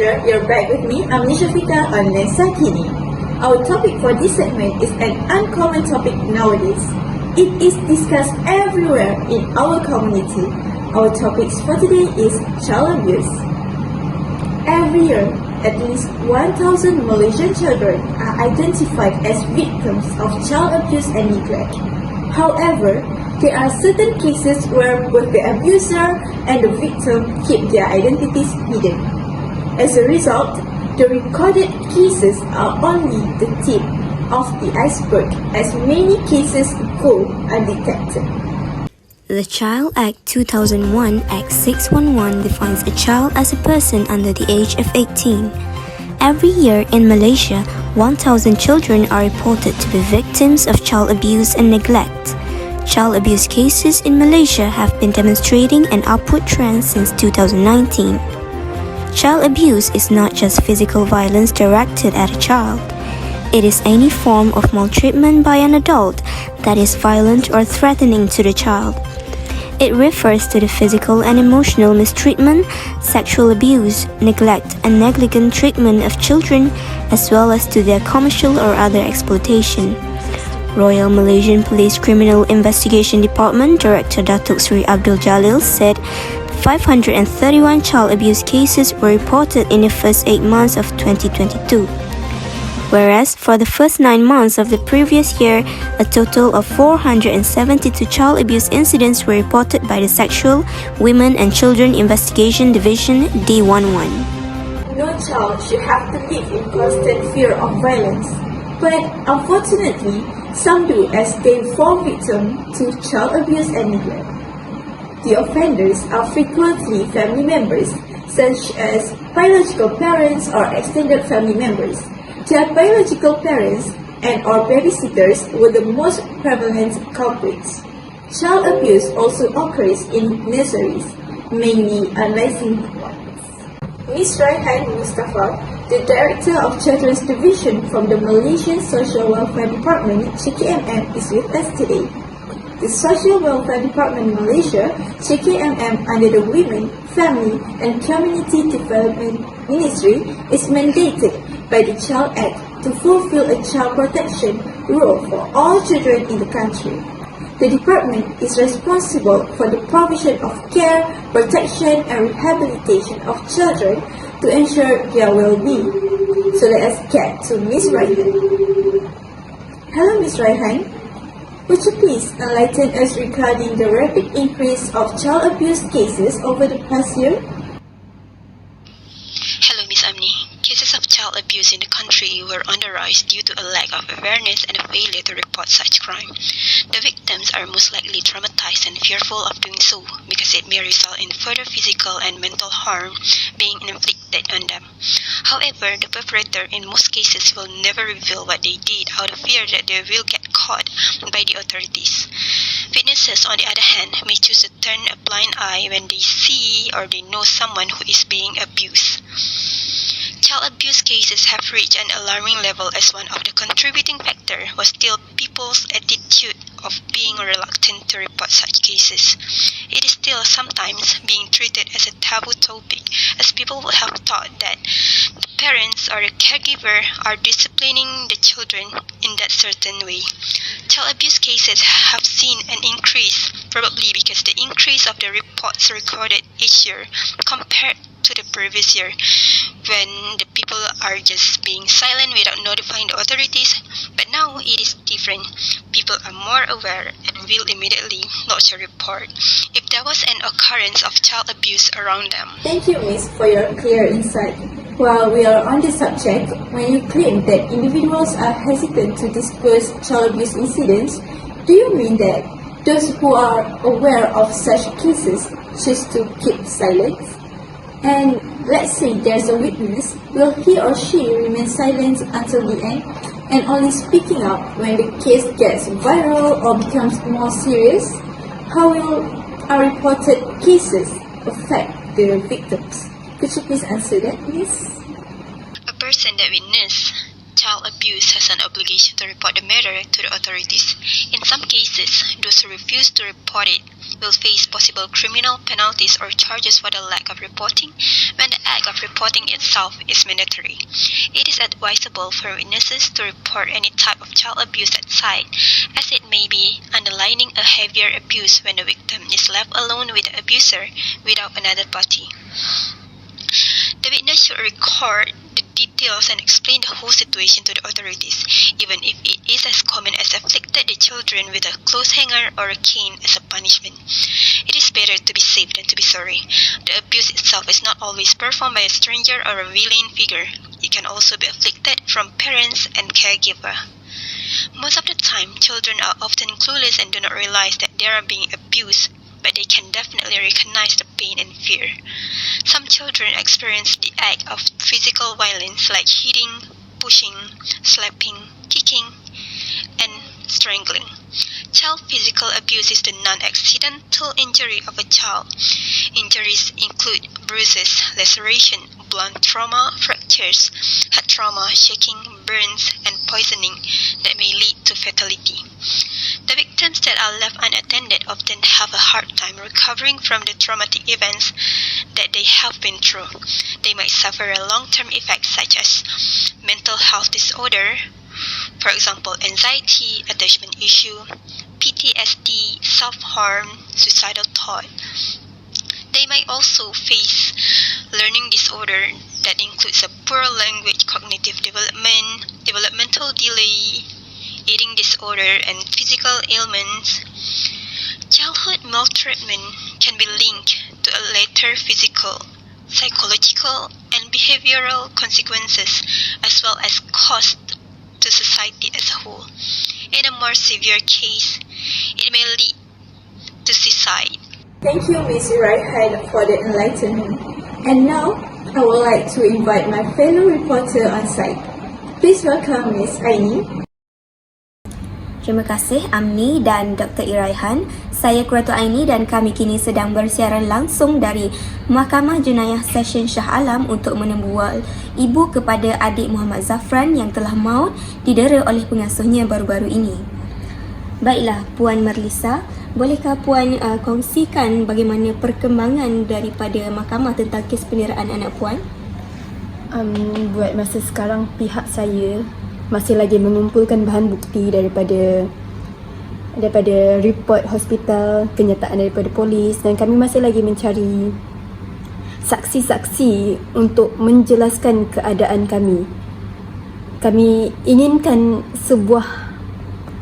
pleasure you're back with me, I'm Nishafika on Lensa Kini. Our topic for this segment is an uncommon topic nowadays. It is discussed everywhere in our community. Our topics for today is child abuse. Every year, at least 1,000 Malaysian children are identified as victims of child abuse and neglect. However, there are certain cases where both the abuser and the victim keep their identities hidden. As a result, the recorded cases are only the tip of the iceberg, as many cases go undetected. The Child Act 2001 Act 611 defines a child as a person under the age of 18. Every year in Malaysia, 1,000 children are reported to be victims of child abuse and neglect. Child abuse cases in Malaysia have been demonstrating an upward trend since 2019. Child abuse is not just physical violence directed at a child. It is any form of maltreatment by an adult that is violent or threatening to the child. It refers to the physical and emotional mistreatment, sexual abuse, neglect, and negligent treatment of children, as well as to their commercial or other exploitation. Royal Malaysian Police Criminal Investigation Department Director Datuk Seri Abdul Jalil said 531 child abuse cases were reported in the first 8 months of 2022. Whereas for the first 9 months of the previous year, a total of 472 child abuse incidents were reported by the Sexual, Women and Children Investigation Division D11. No child should have to live in constant fear of violence, but unfortunately, some do as they fall victim to child abuse and neglect. The offenders are frequently family members, such as biological parents or extended family members. Their biological parents and or babysitters were the most prevalent culprits. Child abuse also occurs in nurseries, mainly unlicensed ones. Ms. Raihan Mustafa, the Director of Children's Division from the Malaysian Social Welfare Department, CKMM, is with us today. The Social Welfare Department in Malaysia, CKMM, under the Women, Family and Community Development Ministry, is mandated by the Child Act to fulfill a child protection role for all children in the country. The department is responsible for the provision of care, protection and rehabilitation of children to ensure their well-being. So let us get to Ms. Raihan. Hello Ms. Raihan. Would you please enlighten us regarding the rapid increase of child abuse cases over the past year? Hello Ms. Amni. Cases of child abuse in the country were on the rise due to a lack of awareness and a failure to report such crime. The victims are most likely traumatized and fearful of doing so because it may result in further physical and mental harm being inflicted on them. However, the perpetrator in most cases will never reveal what they did out of fear that they will get caught by the authorities. Witnesses, on the other hand, may choose to turn a blind eye when they see or they know someone who is being abused. Child abuse cases have reached an alarming level as one of the contributing factors was still people's attitude of being reluctant to report such cases. It is still sometimes being treated as a taboo topic, as people will have thought that the parents or the caregiver are disciplining the children in that certain way. Child abuse cases have seen an increase, probably because the increase of the reports recorded each year compared to the previous year, when the people are just being silent without notifying the authorities. But now it is different. People are more aware and will immediately lodge a report if there was an occurrence of child abuse around them. Thank you, Miss, for your clear insight. While we are on the subject, when you claim that individuals are hesitant to disclose child abuse incidents, do you mean that those who are aware of such cases choose to keep silent? And let's say there's a witness, will he or she remain silent until the end and only speaking up when the case gets viral or becomes more serious? How will our reported cases affect the victims? Could you please answer that, Miss? A person that witnessed child abuse has an obligation to report the matter to the authorities. In some cases, those who refuse to report it will face possible criminal penalties or charges for the lack of reporting when the act of reporting itself is mandatory. It is advisable for witnesses to report any type of child abuse at site, as it may be underlining a heavier abuse when the victim is left alone with the abuser without another party. The witness should record the details and explain the whole situation to the authorities, even if it is as common as afflicted the children with a clothes hanger or a cane as a punishment. It is better to be safe than to be sorry. The abuse itself is not always performed by a stranger or a villain figure. It can also be afflicted from parents and caregiver. Most of the time, children are often clueless and do not realize that they are being abused, but they can definitely recognize the pain and fear. Some children experience the act of physical violence like hitting, pushing, slapping, kicking, and strangling. Child physical abuse is the non-accidental injury of a child. Injuries include bruises, laceration, blunt trauma, fractures, head trauma, shaking, burns, and poisoning that may lead to fatality. The victims that are left unattended often have a hard time recovering from the traumatic events that they have been through. They might suffer a long-term effects such as mental health disorder, for example, anxiety, attachment issue, PTSD, self-harm, suicidal thought. They might also face learning disorder that includes a poor language, cognitive development, developmental delay, eating disorder, and physical ailments. Childhood maltreatment can be linked to a later physical, psychological, and behavioral consequences, as well as cost to society as a whole. In a more severe case, it may lead to suicide. Thank you, Ms. Raihan, for the enlightenment. And now, I would like to invite my fellow reporter on site. Please welcome Ms. Aini. Terima kasih Amni dan Dr. Iraihan. Saya Kuratul Aini dan kami kini sedang bersiaran langsung dari Mahkamah Jenayah Session Shah Alam untuk menembual ibu kepada adik Muhammad Zafran yang telah maut didera oleh pengasuhnya baru-baru ini. Baiklah, Puan Merlisa, bolehkah Puan kongsikan bagaimana perkembangan daripada mahkamah tentang kes penderaan anak Puan? Buat masa sekarang, pihak saya masih lagi mengumpulkan bahan bukti daripada report hospital, kenyataan daripada polis, dan kami masih lagi mencari saksi-saksi untuk menjelaskan keadaan kami. Kami inginkan sebuah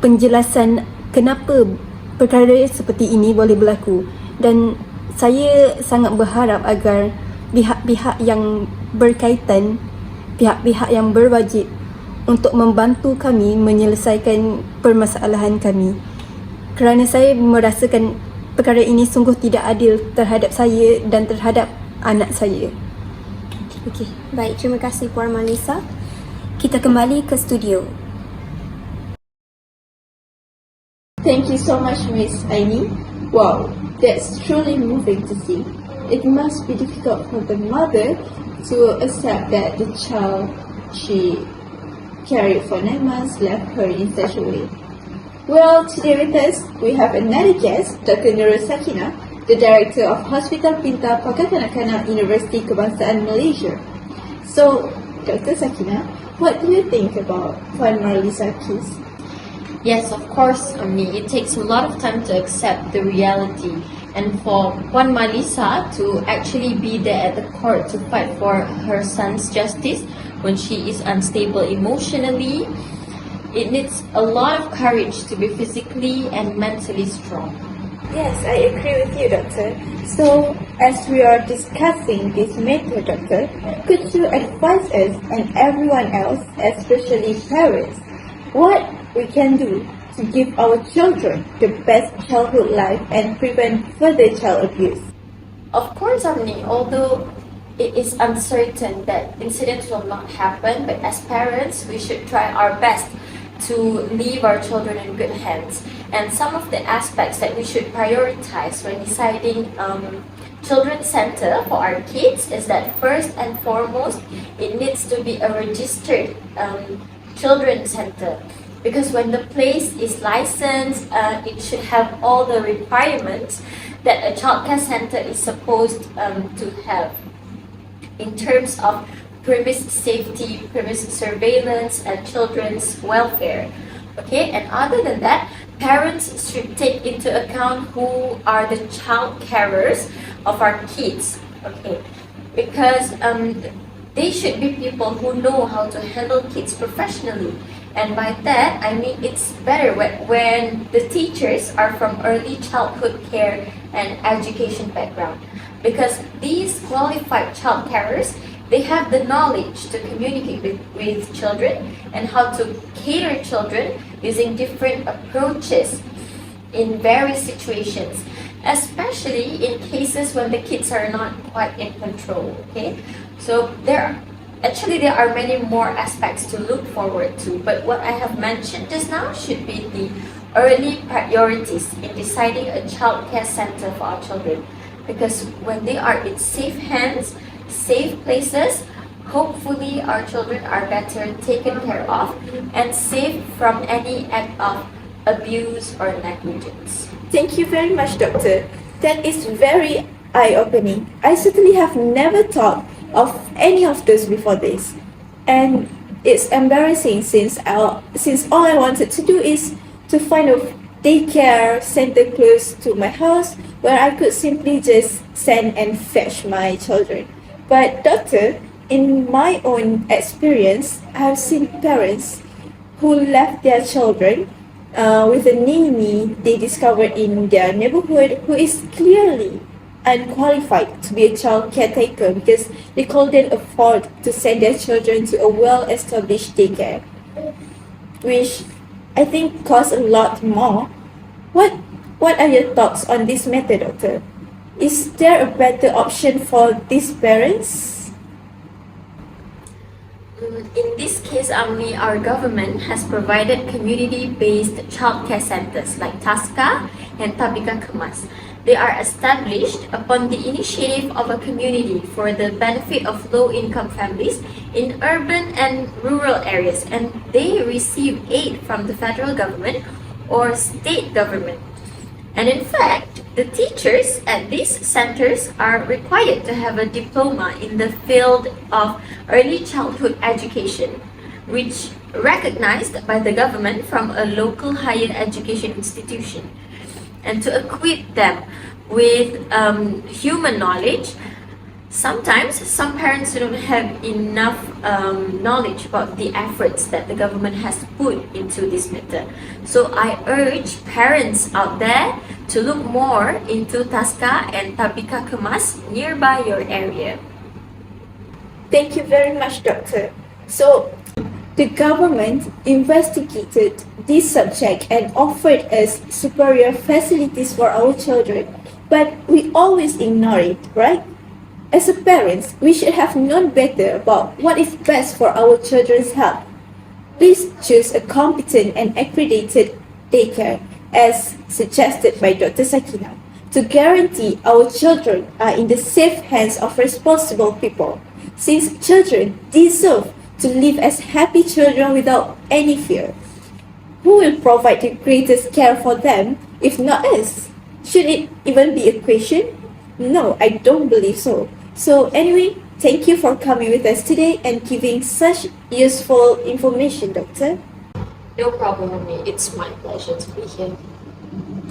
penjelasan kenapa perkara seperti ini boleh berlaku, dan saya sangat berharap agar pihak-pihak yang berkaitan, pihak-pihak yang berwajib untuk membantu kami menyelesaikan permasalahan kami, kerana saya merasakan perkara ini sungguh tidak adil terhadap saya dan terhadap anak saya. Okey, baik, terima kasih Puan Merlisa. Kita kembali ke studio. Thank you so much, Ms. Aini. Wow, that's truly moving to see. It must be difficult for the mother to accept that the child she carried for 9 months left her in such a way. Well, today with us, we have another guest, Dr. Nurul Sakina, the Director of Hospital Pintar Pakar Kanak-Kanak Universiti Kebangsaan Malaysia. So, Dr. Sakina, what do you think about Puan Marlisa case? Yes, of course, it takes a lot of time to accept the reality, and for Puan Marlisa to actually be there at the court to fight for her son's justice when she is unstable emotionally, it needs a lot of courage to be physically and mentally strong. Yes, I agree with you, Doctor. So, as we are discussing this matter, Doctor, could you advise us and everyone else, especially parents, what we can do to give our children the best childhood life and prevent further child abuse? Of course, although it is uncertain that incidents will not happen, but as parents, we should try our best to leave our children in good hands. And some of the aspects that we should prioritize when deciding children's center for our kids is that first and foremost, it needs to be a registered children's center. Because when the place is licensed, it should have all the requirements that a childcare center is supposed to have. in terms of premise safety, premise surveillance, and children's welfare. Okay, and other than that, parents should take into account who are the child carers of our kids. Okay, because they should be people who know how to handle kids professionally. And by that, I mean it's better when the teachers are from early childhood care and education background. Because these qualified child carers, they have the knowledge to communicate with children and how to cater children using different approaches in various situations, especially in cases when the kids are not quite in control. Okay, so there are many more aspects to look forward to, but what I have mentioned just now should be the early priorities in deciding a child care center for our children, because when they are in safe hands, safe places, hopefully our children are better taken care of and safe from any act of abuse or negligence. Thank you very much, Doctor. That is very eye-opening. I certainly have never thought of any of those before this. And it's embarrassing since all I wanted to do is to find a daycare center close to my house where I could simply just send and fetch my children. But Doctor, in my own experience, I have seen parents who left their children with a nanny they discovered in their neighborhood who is clearly unqualified to be a child caretaker because they couldn't afford to send their children to a well-established daycare, which I think costs a lot more. What are your thoughts on this matter, Doctor? Is there a better option for these parents? In this case only, our government has provided community-based childcare centers like TASCA and Tabika Kemas. They are established upon the initiative of a community for the benefit of low-income families in urban and rural areas, and they receive aid from the federal government or state government. And in fact, the teachers at these centers are required to have a diploma in the field of early childhood education, which recognized by the government from a local higher education institution. And to equip them with human knowledge, sometimes some parents don't have enough knowledge about the efforts that the government has put into this matter. So I urge parents out there to look more into TASCA and Tabika Kemas nearby your area. Thank you very much, Doctor. So, the government investigated this subject and offered us superior facilities for our children, but we always ignore it, right? As a parents, we should have known better about what is best for our children's health. Please choose a competent and accredited daycare, as suggested by Dr. Sakina, to guarantee our children are in the safe hands of responsible people, since children deserve to live as happy children without any fear. Who will provide the greatest care for them if not us? Should it even be a question? No, I don't believe so. So anyway, thank you for coming with us today and giving such useful information, Doctor. No problem with me. It's my pleasure to be here.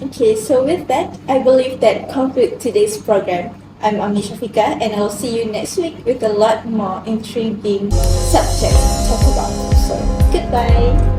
Okay, so with that, I believe that concludes today's program. I'm Amni Shafika, and I'll see you next week with a lot more intriguing subjects to talk about. So, goodbye.